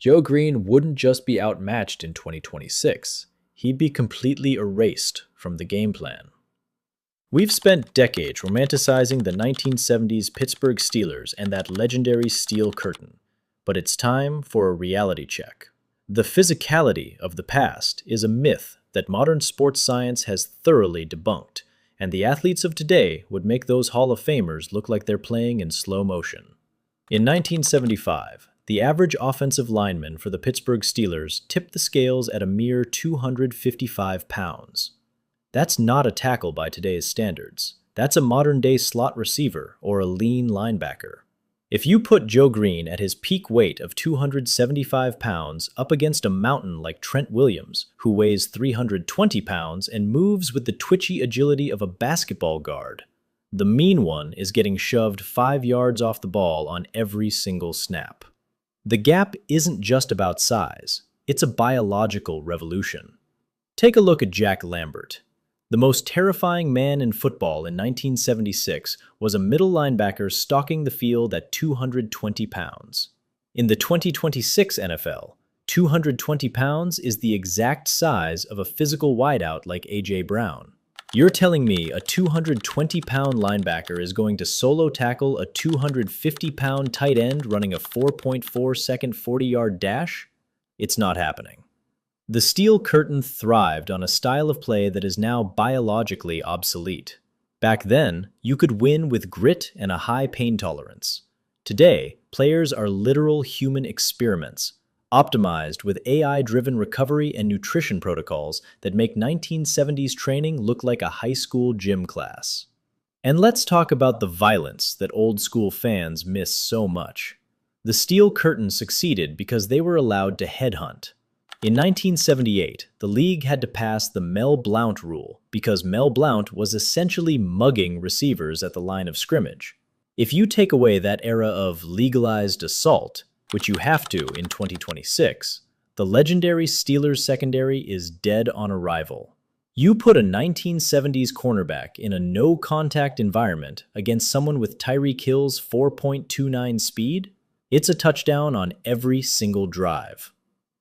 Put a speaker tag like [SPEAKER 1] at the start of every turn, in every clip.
[SPEAKER 1] Joe Green wouldn't just be outmatched in 2026, he'd be completely erased from the game plan. We've spent decades romanticizing the 1970s Pittsburgh Steelers and that legendary steel curtain, but it's time for a reality check. The physicality of the past is a myth that modern sports science has thoroughly debunked, and the athletes of today would make those Hall of Famers look like they're playing in slow motion. In 1975, the average offensive lineman for the Pittsburgh Steelers tipped the scales at a mere 255 pounds. That's not a tackle by today's standards. That's a modern-day slot receiver or a lean linebacker. If you put Joe Green at his peak weight of 275 pounds up against a mountain like Trent Williams, who weighs 320 pounds and moves with the twitchy agility of a basketball guard, the mean one is getting shoved 5 yards off the ball on every single snap. The gap isn't just about size, it's a biological revolution. Take a look at Jack Lambert. The most terrifying man in football in 1976 was a middle linebacker stalking the field at 220 pounds. In the 2026 NFL, 220 pounds is the exact size of a physical wideout like A.J. Brown. You're telling me a 220-pound linebacker is going to solo tackle a 250-pound tight end running a 4.4-second 40-yard dash? It's not happening. The steel curtain thrived on a style of play that is now biologically obsolete. Back then, you could win with grit and a high pain tolerance. Today, players are literal human experiments, optimized with AI-driven recovery and nutrition protocols that make 1970s training look like a high school gym class. And let's talk about the violence that old-school fans miss so much. The steel curtain succeeded because they were allowed to headhunt. In 1978, the league had to pass the Mel Blount rule because Mel Blount was essentially mugging receivers at the line of scrimmage. If you take away that era of legalized assault, which you have to in 2026, the legendary Steelers secondary is dead on arrival. You put a 1970s cornerback in a no-contact environment against someone with Tyreek Hill's 4.29 speed, it's a touchdown on every single drive.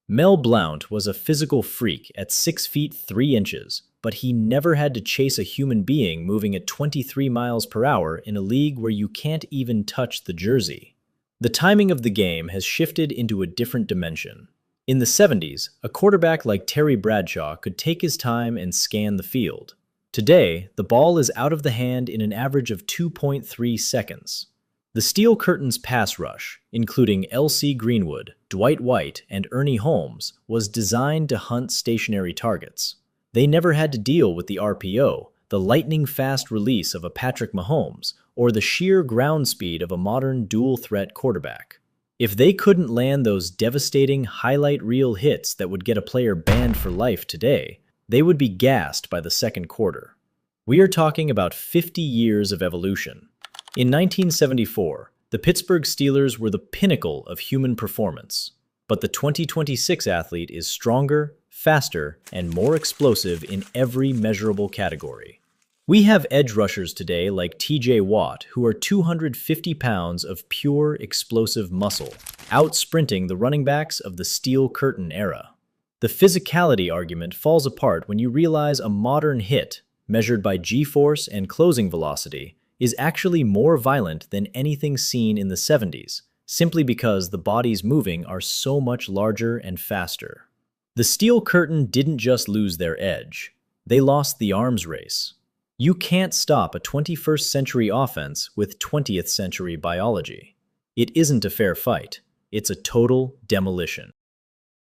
[SPEAKER 1] Mel Blount was a physical freak at 6 feet 3 inches, but he never had to chase a human being moving at 23 miles per hour in a league where you can't even touch the jersey. The timing of the game has shifted into a different dimension. In the 70s, a quarterback like Terry Bradshaw could take his time and scan the field. Today, the ball is out of the hand in an average of 2.3 seconds. The Steel Curtain's pass rush, including L.C. Greenwood, Dwight White, and Ernie Holmes, was designed to hunt stationary targets. They never had to deal with the RPO, the lightning-fast release of a Patrick Mahomes, or the sheer ground speed of a modern dual-threat quarterback. If they couldn't land those devastating highlight reel hits that would get a player banned for life today, they would be gassed by the second quarter. We are talking about 50 years of evolution. In 1974, the Pittsburgh Steelers were the pinnacle of human performance, but the 2026 athlete is stronger, faster, and more explosive in every measurable category. We have edge rushers today like TJ Watt, who are 250 pounds of pure explosive muscle, out-sprinting the running backs of the Steel Curtain era. The physicality argument falls apart when you realize a modern hit, measured by G-force and closing velocity, is actually more violent than anything seen in the 70s, simply because the bodies moving are so much larger and faster. The Steel Curtain didn't just lose their edge, they lost the arms race. You can't stop a 21st century offense with 20th century biology. It isn't a fair fight, it's a total demolition.